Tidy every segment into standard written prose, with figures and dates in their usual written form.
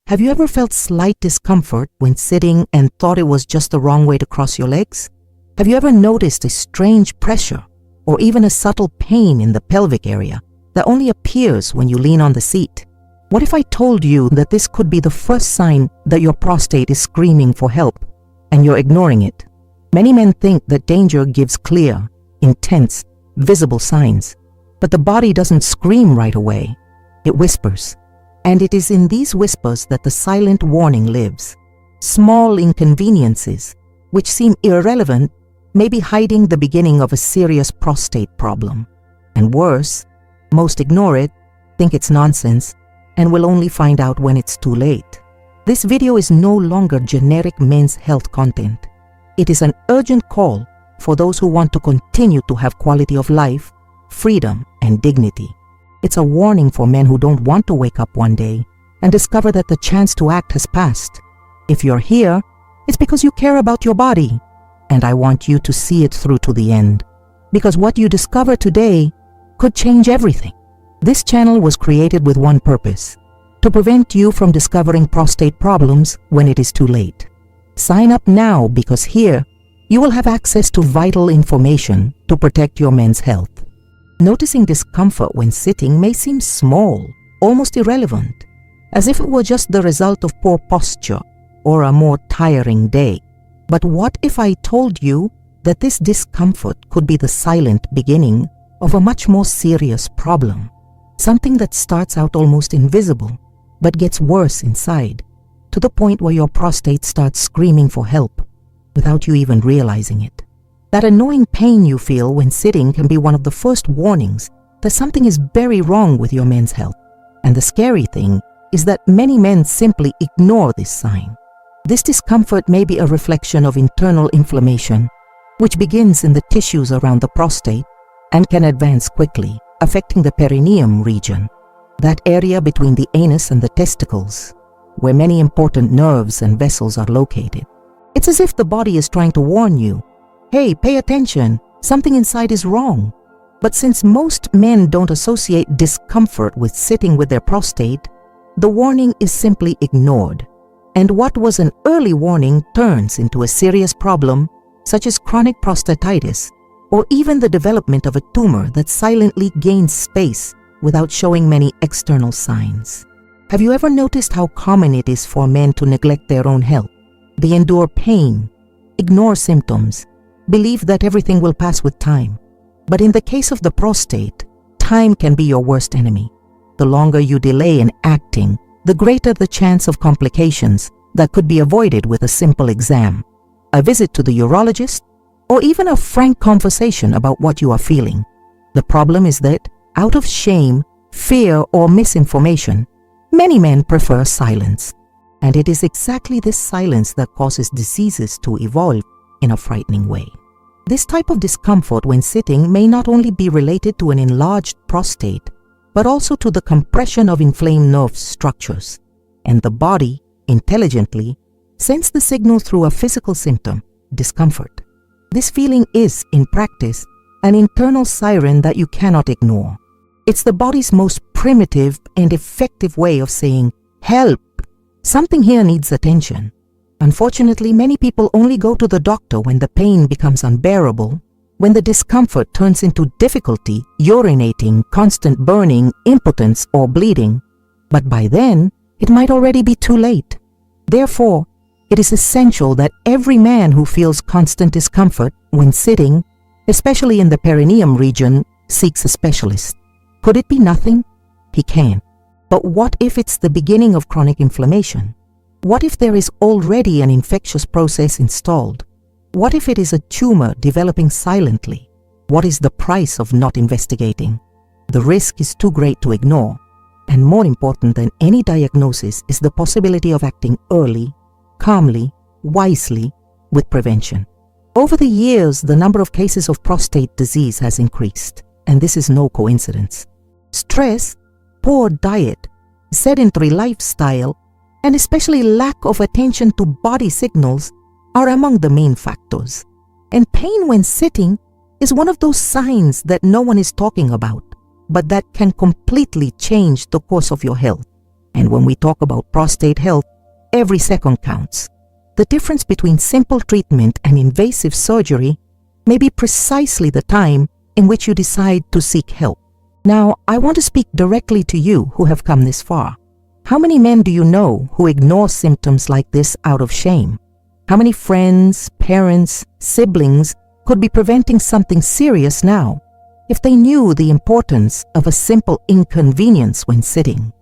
Have you ever felt slight discomfort when sitting and thought it was just the wrong way to cross your legs? Have you ever noticed a strange pressure or even a subtle pain in the pelvic area that only appears when you lean on the seat? What if I told you that this could be the first sign that your prostate is screaming for help and you're ignoring it? Many men think that danger gives clear, intense, visible signs, but the body doesn't scream right away. It whispers. And it is in these whispers that the silent warning lives. Small inconveniences, which seem irrelevant, may be hiding the beginning of a serious prostate problem. And worse, most ignore it, think it's nonsense, and will only find out when it's too late. This video is no longer generic men's health content. It is an urgent call for those who want to continue to have quality of life, freedom, and dignity. It's a warning for men who don't want to wake up one day and discover that the chance to act has passed. If you're here, it's because you care about your body, and I want you to see it through to the end, because what you discover today could change everything. This channel was created with one purpose: to prevent you from discovering prostate problems when it is too late. Sign up now, because here you will have access to vital information to protect your men's health. Noticing discomfort when sitting may seem small, almost irrelevant, as if it were just the result of poor posture or a more tiring day. But what if I told you that this discomfort could be the silent beginning of a much more serious problem? Something that starts out almost invisible, but gets worse inside, to the point where your prostate starts screaming for help without you even realizing it. That annoying pain you feel when sitting can be one of the first warnings that something is very wrong with your men's health. And the scary thing is that many men simply ignore this sign. This discomfort may be a reflection of internal inflammation, which begins in the tissues around the prostate and can advance quickly, affecting the perineum region, that area between the anus and the testicles, where many important nerves and vessels are located. It's as if the body is trying to warn you, hey, pay attention, something inside is wrong. But since most men don't associate discomfort with sitting with their prostate, the warning is simply ignored. And what was an early warning turns into a serious problem, such as chronic prostatitis, or even the development of a tumor that silently gains space without showing many external signs. Have you ever noticed how common it is for men to neglect their own health? They endure pain, ignore symptoms, believe that everything will pass with time. But in the case of the prostate, time can be your worst enemy. The longer you delay in acting, the greater the chance of complications that could be avoided with a simple exam, a visit to the urologist, or even a frank conversation about what you are feeling. The problem is that, out of shame, fear, or misinformation, many men prefer silence. And it is exactly this silence that causes diseases to evolve in a frightening way. This type of discomfort when sitting may not only be related to an enlarged prostate, but also to the compression of inflamed nerve structures. And the body, intelligently, sends the signal through a physical symptom, discomfort. This feeling is, in practice, an internal siren that you cannot ignore. It's the body's most primitive and effective way of saying, help, something here needs attention. Unfortunately, many people only go to the doctor when the pain becomes unbearable, when the discomfort turns into difficulty, urinating, constant burning, impotence, or bleeding. But by then, it might already be too late. Therefore, it is essential that every man who feels constant discomfort when sitting, especially in the perineum region, seeks a specialist. Could it be nothing? He can. But what if it's the beginning of chronic inflammation? What if there is already an infectious process installed? What if it is a tumor developing silently? What is the price of not investigating? The risk is too great to ignore. And more important than any diagnosis is the possibility of acting early, calmly, wisely, with prevention. Over the years, the number of cases of prostate disease has increased, and this is no coincidence. Stress, poor diet, sedentary lifestyle, and especially lack of attention to body signals are among the main factors. And pain when sitting is one of those signs that no one is talking about, but that can completely change the course of your health. And when we talk about prostate health, every second counts. The difference between simple treatment and invasive surgery may be precisely the time in which you decide to seek help. Now, I want to speak directly to you who have come this far. How many men do you know who ignore symptoms like this out of shame? How many friends, parents, siblings could be preventing something serious now if they knew the importance of a simple inconvenience when sitting?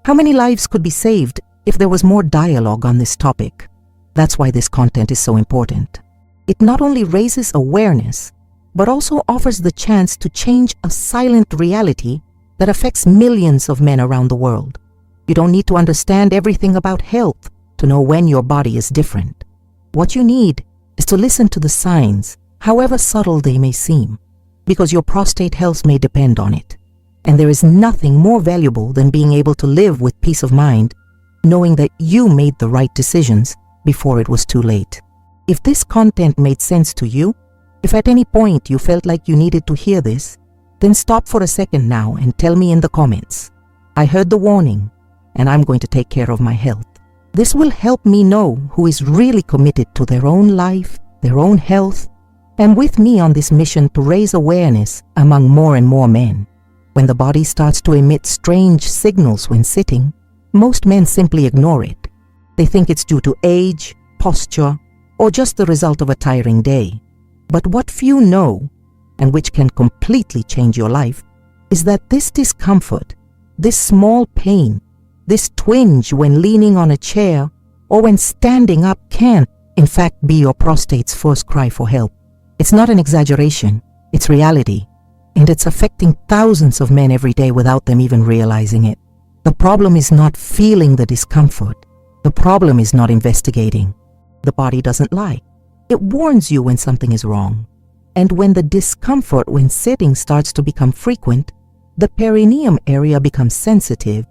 How many lives could be saved if there was more dialogue on this topic? That's why this content is so important. It not only raises awareness, but also offers the chance to change a silent reality that affects millions of men around the world. You don't need to understand everything about health to know when your body is different. What you need is to listen to the signs, however subtle they may seem, because your prostate health may depend on it. And there is nothing more valuable than being able to live with peace of mind, knowing that you made the right decisions before it was too late. If this content made sense to you, if at any point you felt like you needed to hear this, then stop for a second now and tell me in the comments. I heard the warning, and I'm going to take care of my health. This will help me know who is really committed to their own life, their own health, and with me on this mission to raise awareness among more and more men. When the body starts to emit strange signals when sitting, most men simply ignore it. They think it's due to age, posture, or just the result of a tiring day. But what few know, and which can completely change your life, is that this discomfort, this small pain, this twinge when leaning on a chair or when standing up can, in fact, be your prostate's first cry for help. It's not an exaggeration, it's reality, and it's affecting thousands of men every day without them even realizing it. The problem is not feeling the discomfort. The problem is not investigating. The body doesn't lie. It warns you when something is wrong. And when the discomfort when sitting starts to become frequent, the perineum area becomes sensitive,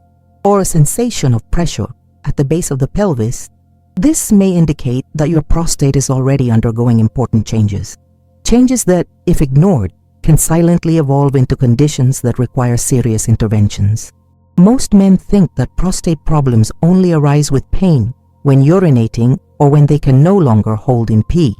or a sensation of pressure at the base of the pelvis. This may indicate that your prostate is already undergoing important changes. Changes that, if ignored, can silently evolve into conditions that require serious interventions. Most men think that prostate problems only arise with pain when urinating or when they can no longer hold in pee.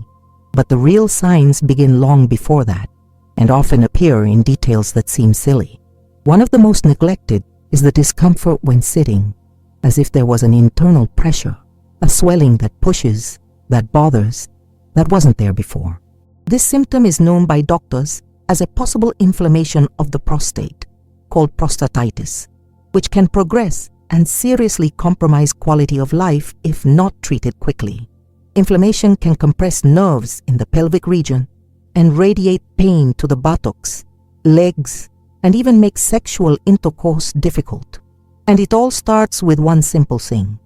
But the real signs begin long before that, and often appear in details that seem silly. One of the most neglected is the discomfort when sitting, as if there was an internal pressure, a swelling that pushes, that bothers, that wasn't there before. This symptom is known by doctors as a possible inflammation of the prostate, called prostatitis, which can progress and seriously compromise quality of life if not treated quickly. Inflammation can compress nerves in the pelvic region and radiate pain to the buttocks, legs, and even make sexual intercourse difficult. And it all starts with one simple thing: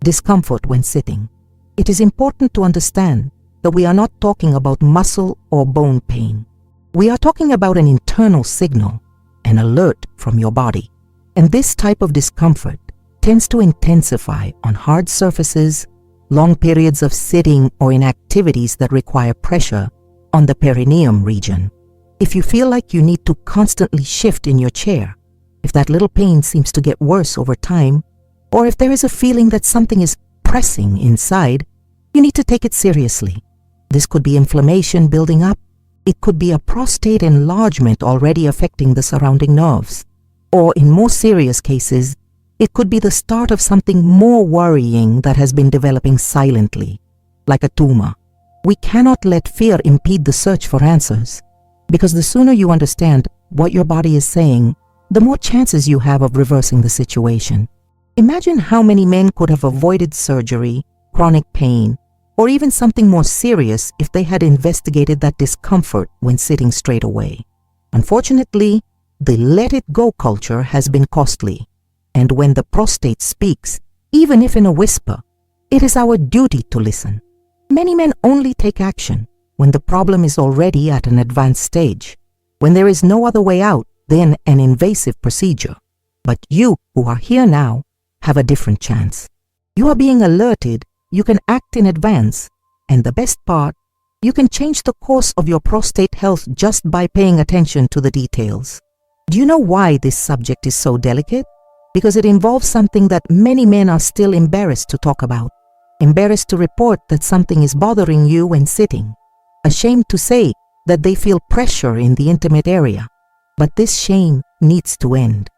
discomfort when sitting. It is important to understand that we are not talking about muscle or bone pain. We are talking about an internal signal, an alert from your body. And this type of discomfort tends to intensify on hard surfaces, long periods of sitting, or in activities that require pressure on the perineum region. If you feel like you need to constantly shift in your chair, if that little pain seems to get worse over time, or if there is a feeling that something is pressing inside, you need to take it seriously. This could be inflammation building up. It could be a prostate enlargement already affecting the surrounding nerves. Or in more serious cases, it could be the start of something more worrying that has been developing silently, like a tumor. We cannot let fear impede the search for answers, because the sooner you understand what your body is saying, the more chances you have of reversing the situation. Imagine how many men could have avoided surgery, chronic pain, or even something more serious if they had investigated that discomfort when sitting straight away. Unfortunately, the let-it-go culture has been costly, and when the prostate speaks, even if in a whisper, it is our duty to listen. Many men only take action when the problem is already at an advanced stage, when there is no other way out than an invasive procedure. But you, who are here now, have a different chance. You are being alerted, you can act in advance, and the best part, you can change the course of your prostate health just by paying attention to the details. Do you know why this subject is so delicate? because it involves something that many men are still embarrassed to talk about, embarrassed to report that something is bothering you when sitting, ashamed to say that they feel pressure in the intimate area. But this shame needs to end.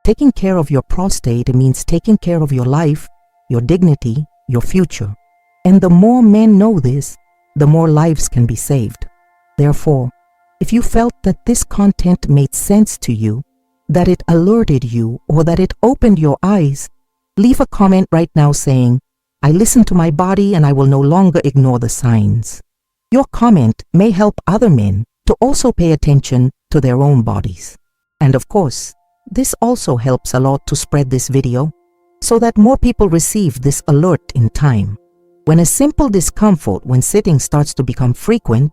Taking care of your prostate means taking care of your life, your dignity, your future. And the more men know this, the more lives can be saved. Therefore, if you felt that this content made sense to you, that it alerted you, or that it opened your eyes, leave a comment right now saying, "I listen to my body and I will no longer ignore the signs." Your comment may help other men to also pay attention to their own bodies. And of course, this also helps a lot to spread this video so that more people receive this alert in time. When a simple discomfort when sitting starts to become frequent,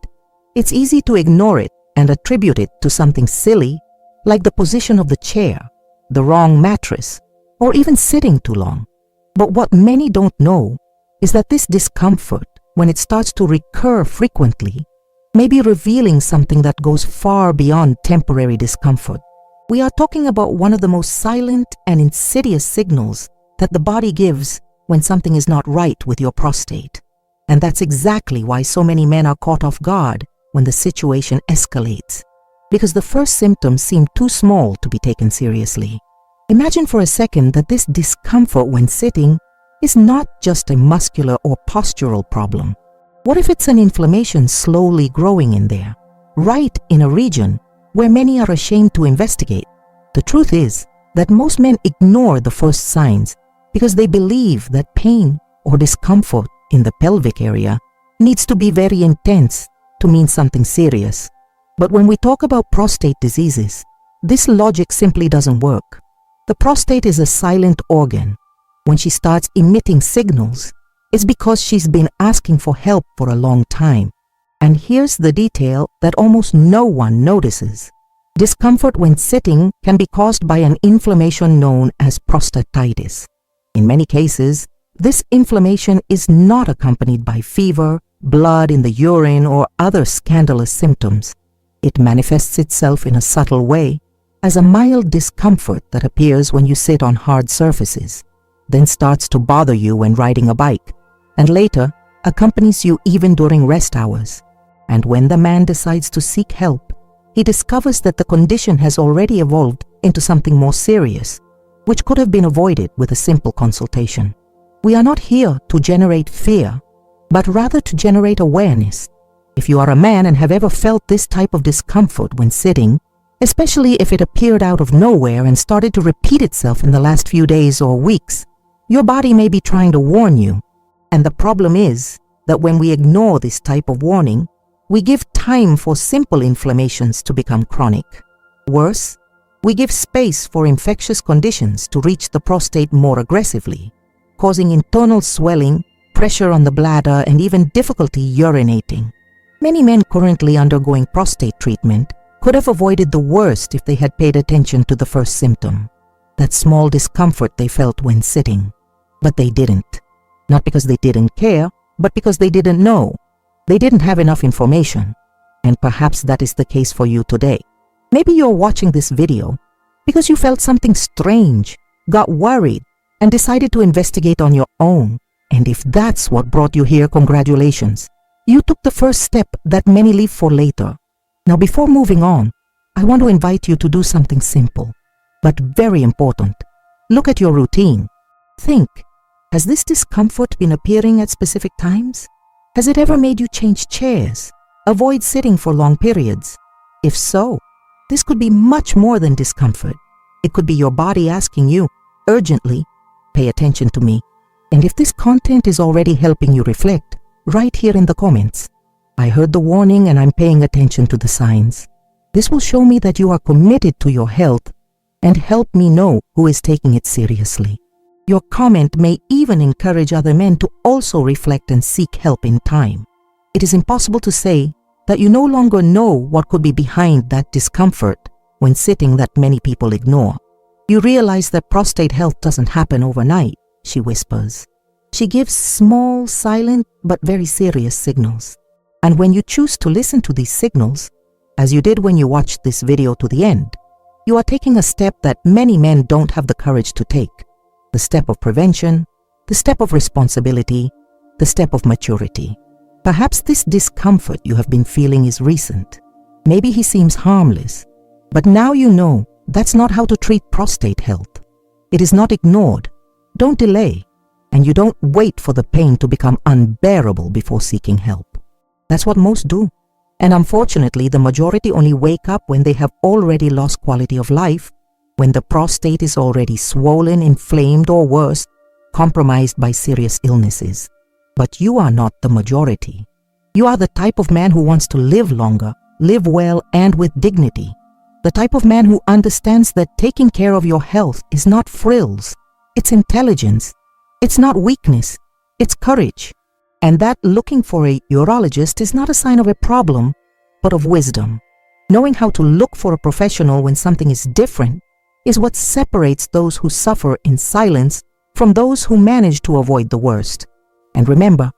it's easy to ignore it and attribute it to something silly like the position of the chair, the wrong mattress, or even sitting too long. But what many don't know is that this discomfort, when it starts to recur frequently, may be revealing something that goes far beyond temporary discomfort. We are talking about one of the most silent and insidious signals that the body gives when something is not right with your prostate. And that's exactly why so many men are caught off guard when the situation escalates, because the first symptoms seem too small to be taken seriously. Imagine for a second that this discomfort when sitting is not just a muscular or postural problem. What if it's an inflammation slowly growing in there, right in a region where many are ashamed to investigate? The truth is that most men ignore the first signs because they believe that pain or discomfort in the pelvic area needs to be very intense to mean something serious. But when we talk about prostate diseases, this logic simply doesn't work. The prostate is a silent organ. When she starts emitting signals, it's because she's been asking for help for a long time. And here's the detail that almost no one notices. Discomfort when sitting can be caused by an inflammation known as prostatitis. In many cases, this inflammation is not accompanied by fever, blood in the urine, or other scandalous symptoms. It manifests itself in a subtle way as a mild discomfort that appears when you sit on hard surfaces, then starts to bother you when riding a bike, and later accompanies you even during rest hours. And when the man decides to seek help, he discovers that the condition has already evolved into something more serious, which could have been avoided with a simple consultation. We are not here to generate fear, but rather to generate awareness. If you are a man and have ever felt this type of discomfort when sitting, especially if it appeared out of nowhere and started to repeat itself in the last few days or weeks, your body may be trying to warn you. And the problem is that when we ignore this type of warning, we give time for simple inflammations to become chronic. Worse, we give space for infectious conditions to reach the prostate more aggressively, causing internal swelling, pressure on the bladder, and even difficulty urinating. Many men currently undergoing prostate treatment could have avoided the worst if they had paid attention to the first symptom, that small discomfort they felt when sitting. But they didn't. Not because they didn't care, but because they didn't know. They didn't have enough information. And perhaps that is the case for you today. Maybe you're watching this video because you felt something strange, got worried, and decided to investigate on your own. And if that's what brought you here, congratulations. You took the first step that many leave for later. Now, before moving on, I want to invite you to do something simple, but very important. Look at your routine. Think, has this discomfort been appearing at specific times? Has it ever made you change chairs, avoid sitting for long periods? If so, this could be much more than discomfort. It could be your body asking you, urgently, pay attention to me. And if this content is already helping you reflect, write here in the comments, I heard the warning and I'm paying attention to the signs. This will show me that you are committed to your health and help me know who is taking it seriously. Your comment may even encourage other men to also reflect and seek help in time. It is impossible to say that you no longer know what could be behind that discomfort when sitting that many people ignore. You realize that prostate health doesn't happen overnight, she whispers. She gives small, silent, but very serious signals. And when you choose to listen to these signals, as you did when you watched this video to the end, You are taking a step that many men don't have the courage to take. The step of prevention, the step of responsibility, the step of maturity. Perhaps this discomfort you have been feeling is recent. Maybe he seems harmless. But now you know that's not how to treat prostate health. It is not ignored. Don't delay. And you don't wait for the pain to become unbearable before seeking help. That's what most do. And unfortunately, the majority only wake up when they have already lost quality of life, when the prostate is already swollen, inflamed, or worse, compromised by serious illnesses. But you are not the majority. You are the type of man who wants to live longer, live well, and with dignity. The type of man who understands that taking care of your health is not frills, it's intelligence. It's not weakness, it's courage. And that looking for a urologist is not a sign of a problem, but of wisdom. Knowing how to look for a professional when something is different is what separates those who suffer in silence from those who manage to avoid the worst. And remember,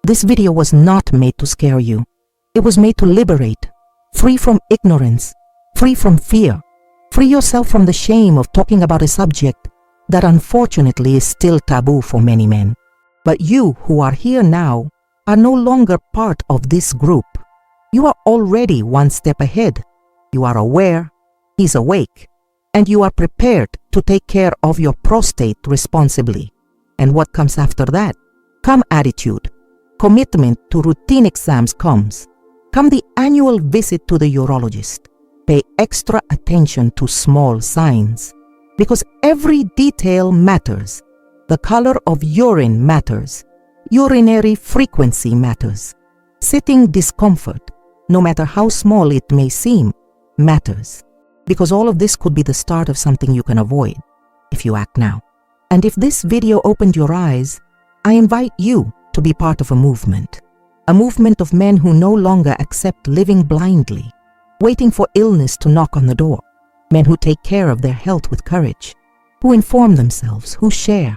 this video was not made to scare you. It was made to liberate, free from ignorance, free from fear. Free yourself from the shame of talking about a subject that unfortunately is still taboo for many men. But you who are here now are no longer part of this group. You are already one step ahead. You are aware, he's awake, and you are prepared to take care of your prostate responsibly. And what comes after that? Come attitude. Commitment to routine exams comes. Come the annual visit to the urologist. Pay extra attention to small signs. Because every detail matters. The color of urine matters. Urinary frequency matters. Sitting discomfort, no matter how small it may seem, matters. Because all of this could be the start of something you can avoid if you act now. And if this video opened your eyes, I invite you to be part of a movement of men who no longer accept living blindly, waiting for illness to knock on the door. Men who take care of their health with courage, who inform themselves, who share,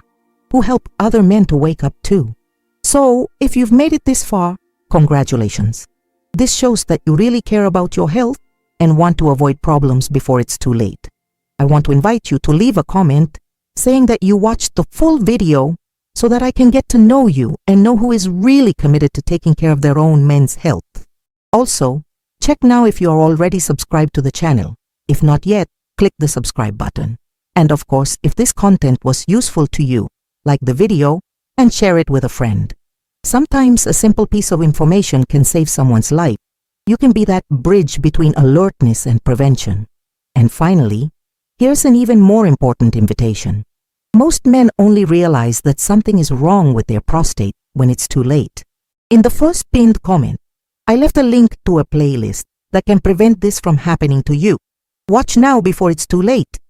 who help other men to wake up too. So, if you've made it this far, congratulations. This shows that you really care about your health and want to avoid problems before it's too late. I want to invite you to leave a comment saying that you watched the full video so that I can get to know you and know who is really committed to taking care of their own men's health. Also, check now if you are already subscribed to the channel. If not yet, click the subscribe button. And of course, if this content was useful to you, like the video and share it with a friend. Sometimes a simple piece of information can save someone's life. You can be that bridge between alertness and prevention. And finally, here's an even more important invitation. Most men only realize that something is wrong with their prostate when it's too late. In the first pinned comment, I left a link to a playlist that can prevent this from happening to you. Watch now before it's too late.